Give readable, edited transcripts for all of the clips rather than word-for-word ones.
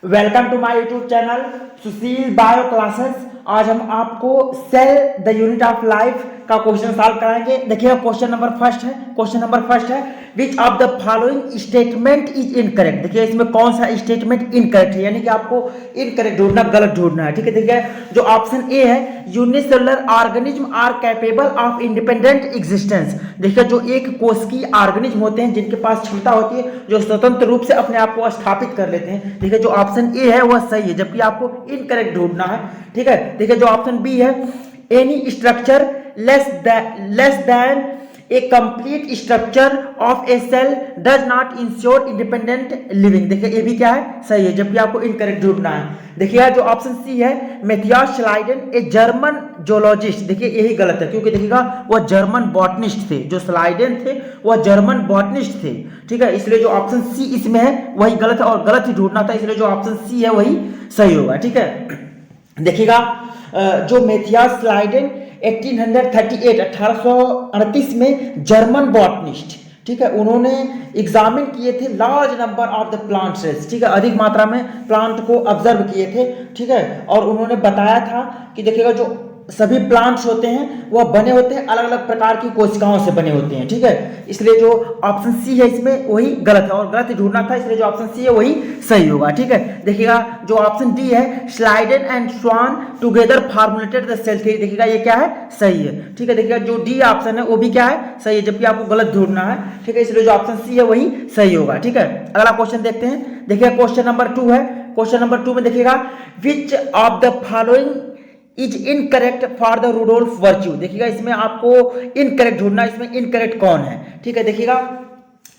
Welcome to my YouTube channel Sushil bio classes. आज हम आपको cell the unit of life का क्वेश्चन सॉल्व कराएंगे। देखिए क्वेश्चन नंबर फर्स्ट है which of the following statement is incorrect. देखिए इसमें कौन सा स्टेटमेंट इनकरेक्ट है, यानी कि आपको इनकरेक्ट ढूंढना, गलत ढूंढना है। ठीक है, देखिए जो ऑप्शन ए है unicellular organism are capable of independent existence. देखिए जो एक कोशिकीय ऑर्गेनिज्म होते हैं जिनके पास क्षमता होती है जो स्वतंत्र रूप से अपने आप को स्थापित कर लेते हैं। देखिए जो ऑप्शन ए है वह सही है, जबकि आपको इनकरेक्ट ढूंढना है। ठीक है, देखिए जो ऑप्शन बी है any structure less than a complete structure of a cell does not ensure independent living. देखिए ये भी क्या है, सही है, जबकि आपको इनकरेक्ट ढूंढना है। देखिए जो ऑप्शन सी है Matthias Schleiden a German zoologist. देखिए यही गलत है, क्योंकि देखिएगा वह जर्मन बॉटनिस्ट थे। जो स्लाइडेन थे वह जर्मन बॉटनिस्ट थे। ठीक है, इसलिए जो ऑप्शन सी इसमें है वही गलत है और गलत ही ढूंढना था, इसलिए जो ऑप्शन सी है वही सही होगा। ठीक है, देखिएगा जो मैथियस स्लाइडेन 1838 में जर्मन बॉटनिस्ट, ठीक है, उन्होंने एग्जामिन किए थे large number of the plant cells. ठीक है, अधिक मात्रा में प्लांट को ऑब्जर्व किए थे। ठीक है, और उन्होंने बताया था कि देखिएगा जो सभी प्लांट्स होते हैं वह बने होते हैं अलग अलग प्रकार की कोशिकाओं से बने होते हैं। ठीक है, इसलिए जो ऑप्शन सी है इसमें वही गलत है और गलत ढूंढना था, इसलिए जो ऑप्शन सी है वही सही होगा। ठीक है, देखिएगा जो ऑप्शन डी है Schleiden and Schwann together formulated the cell theory. देखिएगा ये क्या है, सही है। ठीक है, देखिएगा जो डी ऑप्शन है वो भी क्या है, सही है, जबकि आपको गलत ढूंढना है। ठीक है, इसलिए जो ऑप्शन सी है वही सही होगा। ठीक है, अगला क्वेश्चन देखते हैं। देखिए क्वेश्चन नंबर 2 है। क्वेश्चन नंबर 2 में देखिएगा which of the following is incorrect for the Rudolf Virchow. देखिएगा इसमें आपको इनकरेक्ट ढूंढना, इसमें इनकरेक्ट कौन है। ठीक है, देखिएगा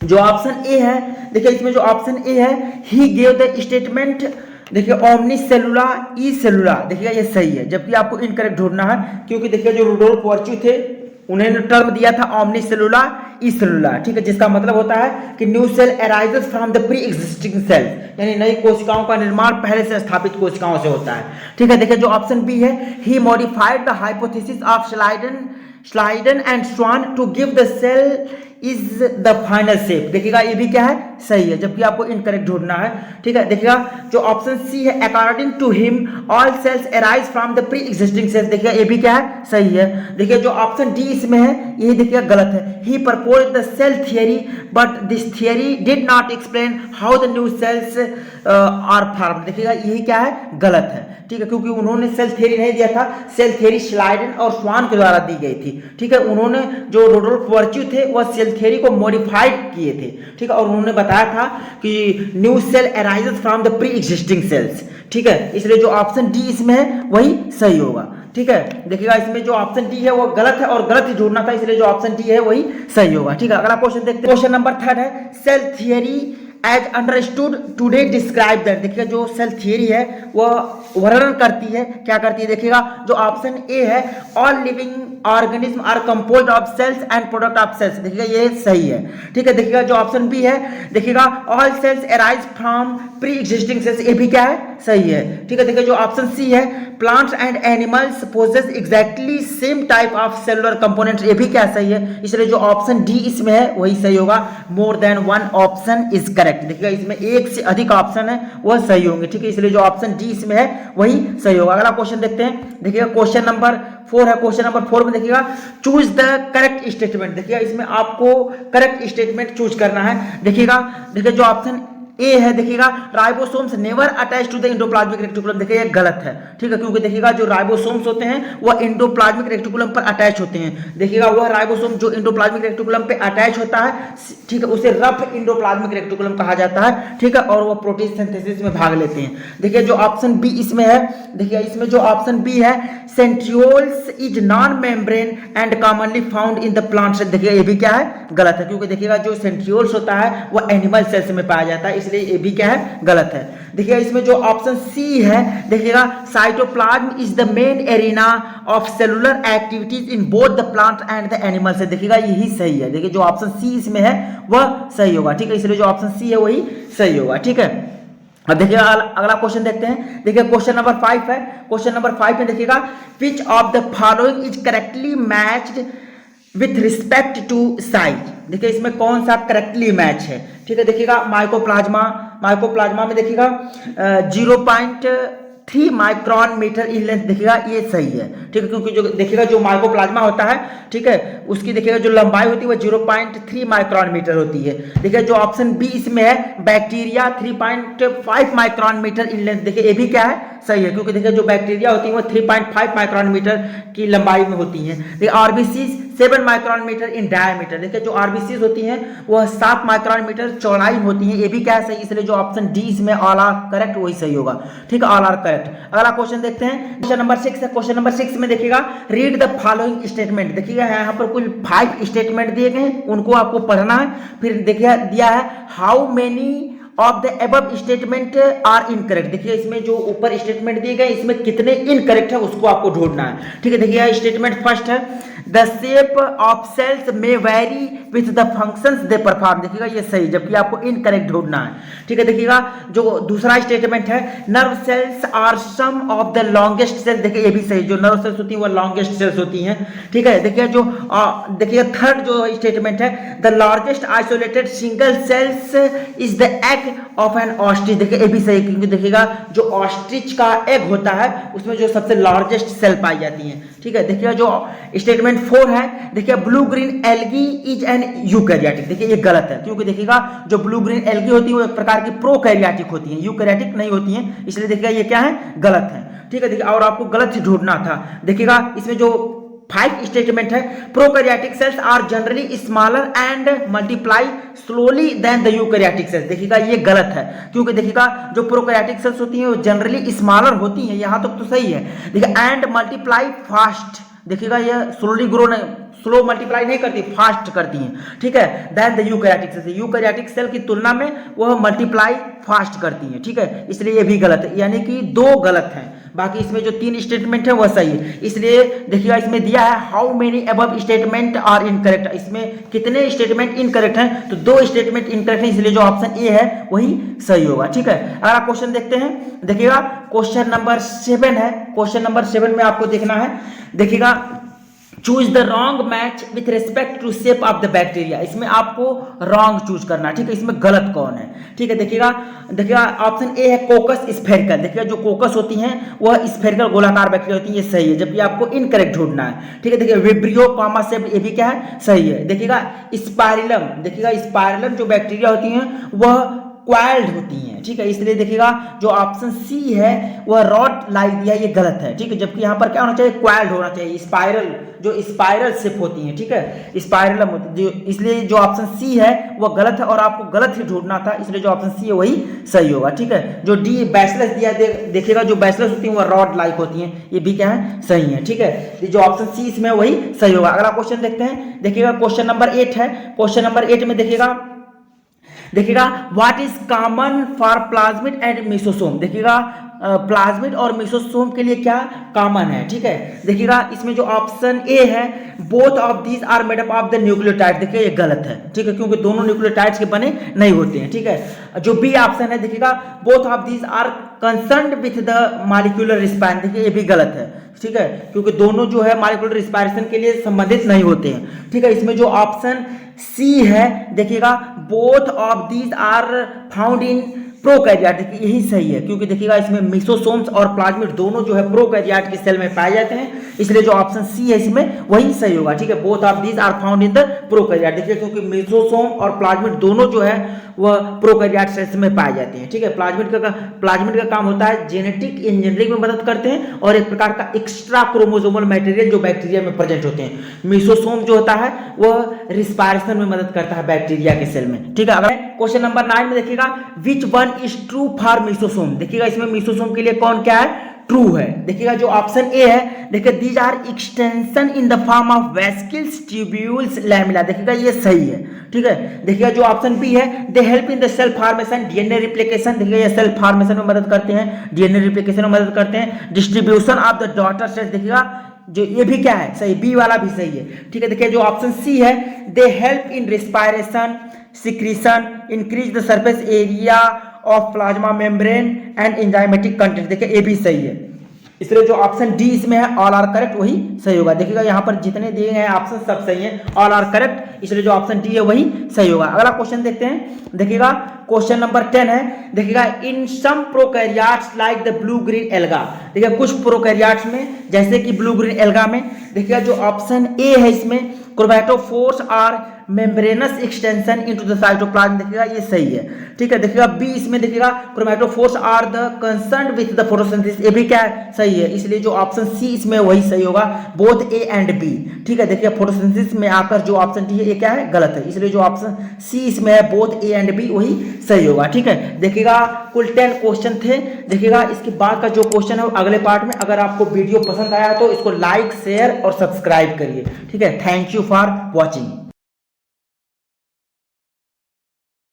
जो ऑप्शन ए है, देखिए इसमें जो ऑप्शन ए है ही गेव द स्टेटमेंट, देखिए ओमनी सेलुला ई सेलुला। देखिएगा ये सही है, जबकि आपको इनकरेक्ट ढूंढना है, क्योंकि देखिए जो रूडोल्फ वर्च्यू थे उन्होंने टर्म दिया था ओमनी सेलुला ई सेलुला। ठीक है, जिसका मतलब होता है कि new cell arises from the pre existing cell, यानी नई कोशिकाओं का निर्माण पहले से स्थापित कोशिकाओं से होता है। ठीक है, देखिए जो ऑप्शन बी है he modified the hypothesis of Schleiden and Schwann to give the cell is the final shape. देखिएगा ये भी क्या है, सही है, जबकि आपको इनकरेक्ट ढूंढना है। ठीक है, देखिएगा जो ऑप्शन सी है according to him all cells arise from the pre existing cells. देखिएगा ये भी क्या है, सही है। देखिए जो ऑप्शन डी इसमें है ये देखिएगा गलत है। He propose the cell theory but this theory did not explain how the new cells are form. देखिएगा यही क्या है, गलत है। ठीक है, क्योंकि उन्होंने सेल थियरी नहीं दिया था, सेल थियरी स्लाइडेन और स्वान के द्वारा दी गई थी। ठीक है, उन्होंने जो रूडोल्फ वर्च्यू थे वह सेल थियरी को मॉडिफाइड किए थे। ठीक है, और उन्होंने बताया था कि new cell arises from the pre existing cells. ठीक है, इसलिए जो ऑप्शन डी इसमें है वही सही होगा। ठीक है, देखिएगा इसमें जो ऑप्शन डी है वो गलत है और गलत ही ढूंढना था, इसलिए जो ऑप्शन डी है वही सही होगा। ठीक है, अगला क्वेश्चन देखते हैं। क्वेश्चन नंबर 3 है cell theory as understood today describe that. देखिएगा जो सेल थियरी है वह वर्णन करती है, क्या करती है। देखिएगा जो ऑप्शन ए है all living organism are composed of cells and product of cells. देखिएगा ये सही है। ठीक है, देखिएगा जो ऑप्शन बी है देखिएगा all cells arise from pre existing cells. ये भी क्या है, सही है। ठीक है, देखिए जो ऑप्शन सी है plants and animals possess exactly same type of cellular components. ये भी क्या सही है, इसलिए जो ऑप्शन डी इसमें है वही सही होगा। More than one option is correct. देखिएगा इसमें एक से अधिक ऑप्शन है वह सही होंगे। ठीक है, इसलिए जो ऑप्शन डी इसमें है वही सही होगा। अगला क्वेश्चन देखते हैं। देखिएगा क्वेश्चन नंबर 4 है। क्वेश्चन नंबर 4 में देखिएगा चूज द करेक्ट स्टेटमेंट। देखिएगा इसमें आपको करेक्ट स्टेटमेंट चूज करना है। देखिएगा जो ऑप्शन ए है देखिएगा ribosomes never attach to the endoplasmic reticulum. देखिए ये गलत है। ठीक है, क्योंकि देखिएगा जो राइबोसोम्स होते हैं वह एंडोप्लाज्मिक रेटिकुलम पर अटैच होते हैं। देखिएगा वह राइबोसोम जो एंडोप्लाज्मिक रेटिकुलम पे अटैच होता है, ठीक है, उसे रफ एंडोप्लाज्मिक रेटिकुलम कहा जाता है। ठीक है, और वह प्रोटीन सिंथेसिस में भाग लेते हैं। देखिए जो ऑप्शन बी इसमें है, देखिए इसमें जो ऑप्शन बी है centrioles is non membrane and commonly found in the plants. देखिए ये भी क्या है, गलत है, क्योंकि देखिएगा जो सेंट्रियोल्स होता है वह एनिमल सेल्स में पाया जाता है, इसलिए ये भी क्या है, गलत है। देखिए इसमें जो ऑप्शन सी है देखिएगा cytoplasm is the main arena of cellular activities in both the plant and the animals. देखिएगा यही सही है। देखिए जो ऑप्शन सी इसमें है वह सही होगा। ठीक है, इसलिए जो ऑप्शन सी है वही सही होगा। ठीक है, अब देखिए अगला क्वेश्चन देखते हैं। देखिए क्वेश्चन नंबर 5 है। क्वेश्चन नंबर 5 में देखिएगा which of the following is correctly matched with respect to size. देखिए इसमें कौन सा करेक्टली मैच है। ठीक है। देखिएगा माइकोप्लाज्मा में देखिएगा 0.3 माइक्रोन मीटर इन लेंथ, देखिएगा ये सही है, ठीक है, क्योंकि जो देखिएगा जो माइकोप्लाज्मा होता है, ठीक है, उसकी देखिएगा जो लंबाई होती है वो 0.3 माइक्रोन मीटर होती है। देखिए जो ऑप्शन बी इसमें है bacteria 3.5 micron metre in length, देखिए ये भी क्या है, सही है, क्योंकि देखिए जो बैक्टीरिया होती है वो 3.5 माइक्रोन मीटर की लंबाई में होती हैं। देखिए RBC 7 micron metre in diameter, देखिए जो आरबीसी होती हैं वह 7 माइक्रोन मीटर चौड़ाई में होती हैं, ये भी क्या है, सही, इसलिए जो ऑप्शन डी इसमें ऑल आर करेक्ट वही सही होगा, ठीक है, ऑल आर करेक्ट। अगला क्वेश्चन देखते हैं, क्वेश्चन नंबर 6 है। क्वेश्चन नंबर 6 में देखिएगा रीड द फॉलोइंग स्टेटमेंट, देखिएगा यहाँ पर कुल 5 स्टेटमेंट दिए गए हैं, उनको आपको पढ़ना है। फिर देखिए दिया है how many of the above statement are incorrect, देखिए इसमें जो ऊपर स्टेटमेंट दिए गए इसमें कितने इनकरेक्ट है उसको आपको ढूंढना है, ठीक है। देखिए स्टेटमेंट फर्स्ट है द शेप ऑफ सेल्स में very with the functions they perform, देखिएगा ये सही, जबकि आपको इनकरेक्ट ढूंढना है, ठीक है। देखिएगा जो दूसरा स्टेटमेंट है nerve cells are some of the longest cells, देखिए ये भी सही, जो नर्व सेल्स होती हैं वो लॉन्गेस्ट सेल्स होती हैं, ठीक है। देखिए जो देखिए थर्ड जो स्टेटमेंट है the largest isolated single cells is the egg of an ostrich, देखिए ये भी सही, क्योंकि देखिएगा जो ऑस्ट्रिच का एग होता है उसमें जो सबसे लार्जेस्ट सेल पाई जाती है, ठीक है। देखिएगा जो स्टेटमेंट 4 है, देखिए blue green algae is an eukaryotic, देखिए ये गलत है, क्योंकि देखिएगा जो ब्लू ग्रीन एल्गी होती है वो एक प्रकार की प्रोकैरियोटिक होती है, यूकैरियोटिक नहीं होती है, इसलिए देखिएगा ये क्या है, गलत है, ठीक है। देखिए और आपको गलत ही ढूंढना था। देखिएगा इसमें जो 5 स्टेटमेंट है prokaryotic cells are generally smaller and multiply slowly than the eukaryotic cells, देखिएगा ये गलत है, क्योंकि देखिएगा जो प्रोकैरियोटिक सेल्स होती हैं वो जनरली स्मॉलर होती हैं, यहां तक तो सही है। देखिए एंड मल्टीप्लाई फास्ट, देखिएगा ये स्लोली ग्रो नहीं, स्लो मल्टीप्लाई नहीं करती, फास्ट करती हैं, ठीक है, then the eukaryotic cell, eukaryotic cell की तुलना में वह मल्टीप्लाई फास्ट करती हैं, ठीक है, इसलिए ये भी गलत है, यानी कि 2 गलत हैं, बाकी इसमें जो 3 स्टेटमेंट है वह सही है। इसलिए देखिएगा इसमें दिया है how many above statement are incorrect, इसमें कितने स्टेटमेंट इनकरेक्ट हैं, तो 2 स्टेटमेंट इनकरेक्ट है, इसलिए जो ऑप्शन ए है वही सही होगा, ठीक है। अगला क्वेश्चन देखते हैं, देखिएगा क्वेश्चन नंबर 7 है। क्वेश्चन नंबर 7 में आपको देखना है, देखिएगा choose the wrong match with respect to shape of the bacteria, इसमें आपको रॉन्ग चूज करना, ठीक है, इसमें गलत कौन है, ठीक है। देखिएगा ऑप्शन ए है कोकस स्फेरिकल, देखिएगा जो कोकस होती हैं वह स्फेरिकल गोलाकार बैक्टीरिया होती है, ये सही है, जबकि आपको इनकरेक्ट ढूंढना है, ठीक है। देखिए विब्रियो कॉमा शेप, ये भी क्या है, सही है। देखिएगा स्पाइरलम, देखिएगा स्पाइरलम जो बैक्टीरिया होती हैं वह क्वाइल्ड होती हैं, ठीक है, इसलिए देखिएगा जो ऑप्शन सी है वह रॉड लाइक दिया, ये गलत है, ठीक है, जबकि यहाँ पर क्या होना चाहिए, क्वाइल्ड होना चाहिए, स्पाइरल, जो स्पाइरल शेप होती हैं, ठीक है, स्पाइरलम होती है, इसलिए जो ऑप्शन सी है वह गलत है और आपको गलत ही ढूंढना था, इसलिए जो ऑप्शन सी है वही सही होगा, ठीक है। जो डी बैचलस दिया देखिएगा जो बैचलस होती है वह रॉड लाइक होती हैं, ये भी क्या है, सही है, ठीक है, जो ऑप्शन सी इसमें वही सही होगा। अगला क्वेश्चन देखते हैं, देखिएगा क्वेश्चन नंबर 8 है। क्वेश्चन नंबर 8 में देखिएगा what is common for plasmid and mesosome, देखिएगा प्लाज्मिड और मेसोसोम के लिए क्या कॉमन है, ठीक है। देखिएगा इसमें जो ऑप्शन ए है both of these are made up of the nucleotide, देखिए ये गलत है, ठीक है, क्योंकि दोनों न्यूक्लियोटाइड्स के बने नहीं होते हैं, ठीक है। जो बी ऑप्शन है देखिएगा both of these are concerned with the molecular respiration, देखिए ये भी गलत है, ठीक है, क्योंकि दोनों जो है मॉलिक्यूलर रिस्पायरेशन के लिए संबंधित नहीं होते हैं, ठीक है। इसमें जो ऑप्शन सी है देखिएगा both of these are found in prokaryote, यही सही है, क्योंकि देखिएगा इसमें मेसोसोम्स और प्लाज्मिड दोनों जो है प्रोकैरियोट के सेल में पाए जाते हैं, इसलिए जो ऑप्शन सी है इसमें वही सही होगा, ठीक है, both of these are found in the prokaryote, देखिए क्योंकि मेसोसोम और प्लाज्मिड दोनों जो है वह प्रोकैरियोट सेल्स में पाए जाते हैं, ठीक है। प्लाज्मिड का काम होता है जेनेटिक इंजीनियरिंग में मदद करते हैं और एक प्रकार का एक्स्ट्रा क्रोमोसोमल मटेरियल जो बैक्टीरिया में प्रेजेंट होते हैं। मेसोसोम जो होता है वह रिस्पायरेशन में मदद करता है बैक्टीरिया के सेल में, ठीक है। अगर क्वेश्चन नंबर 9 में देखिएगा which one is true for mesosome, देखिएगा इसमें मेसोसोम के लिए कौन क्या है, ट्रू है। देखिएगा जो ऑप्शन ए है देखिए these are extension in the form of vesicles tubules lamella, देखिएगा ये सही है, ठीक है। देखिएगा जो ऑप्शन बी है they help in the cell formation DNA replication, देखिए ये सेल फॉर्मेशन में मदद करते हैं, डीएनए रिप्लिकेशन में मदद करते हैं, distribution of the daughter cells, देखिएगा जो ये भी क्या है, सही, बी वाला भी सही है, ठीक है। देखिए जो ऑप्शन सी है they help in respiration secretion increase the surface area of plasma membrane and enzymatic content, देखिए ये भी सही है, इसलिए जो ऑप्शन डी इसमें है ऑल आर करेक्ट वही सही होगा। देखिएगा यहाँ पर जितने दिए गए ऑप्शन सब सही हैं, ऑल आर करेक्ट, इसलिए जो ऑप्शन डी है वही सही होगा। अगला क्वेश्चन देखते हैं, देखिएगा क्वेश्चन नंबर 10 है, देखिएगा in some prokaryotes like the blue green alga, देखिए कुछ प्रोकैरियोट्स में जैसे कि ब्लू ग्रीन एल्गा में, देखिएगा जो ऑप्शन ए है इसमें chromatophores are membranous extension into the cytoplasm, देखिएगा ये सही है, ठीक है। देखिएगा बी इसमें देखिएगा chromatophores are the concern with the photosynthesis, ये भी क्या है सही है, इसलिए जो ऑप्शन सी इसमें वही सही होगा, बोथ ए एंड बी, ठीक है। देखिए फोटोसिंथेसिस में आकर जो ऑप्शन डी है ये क्या है गलत है, इसलिए जो ऑप्शन सी इसमें है बोथ ए एंड बी वही सही होगा, ठीक है। देखिएगा कुल 10 क्वेश्चन थे, देखिएगा इसके बाद का जो क्वेश्चन है अगले पार्ट में। अगर आपको वीडियो पसंद आया तो इसको लाइक शेयर और सब्सक्राइब करिए, ठीक है। Thank you for watching.